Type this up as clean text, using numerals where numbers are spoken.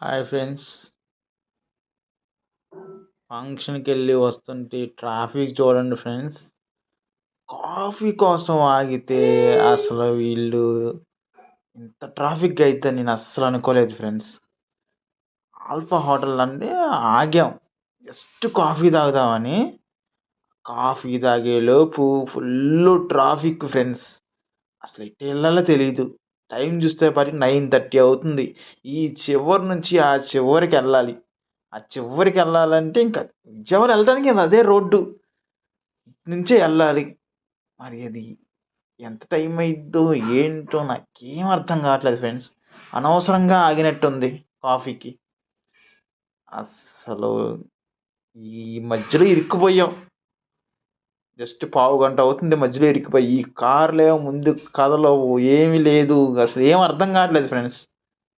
Hi friends. ఫంక్షన్కి వెళ్ళి వస్తుంటే ట్రాఫిక్ చూడండి ఫ్రెండ్స్. కాఫీ కోసం ఆగితే అసలు వీళ్ళు ఇంత ట్రాఫిక్ అయితే నేను అస్సలు అనుకోలేదు ఫ్రెండ్స్. ఆల్ఫా హోటల్ అంటే ఆగాం జస్ట్ కాఫీ తాగుదామని. కాఫీ తాగేలోపు ఫుల్ ట్రాఫిక్ ఫ్రెండ్స్. అసలు ఎటు వెళ్ళాలో తెలియదు. టైం చూస్తే 9:30 అవుతుంది. ఈ చివరి నుంచి ఆ చివరికి వెళ్ళాలి. ఆ చివరికి వెళ్ళాలంటే ఇంకా విజయవాడ వెళ్ళడానికి అదే రోడ్డు నుంచే వెళ్ళాలి. మరి అది ఎంత టైం అయిద్దో ఏంటో నాకేం అర్థం కావట్లేదు ఫ్రెండ్స్. అనవసరంగా ఆగినట్టుంది కాఫీకి. అస్సలు ఈ మధ్యలో ఇరుక్కుపోయాం. జస్ట్ పావు గంట అవుతుంది మధ్యలో ఇరుక్కుపోయి. ఈ కార్లేమో ముందు కదలవు, ఏమీ లేదు. అసలు ఏం అర్థం కావట్లేదు ఫ్రెండ్స్.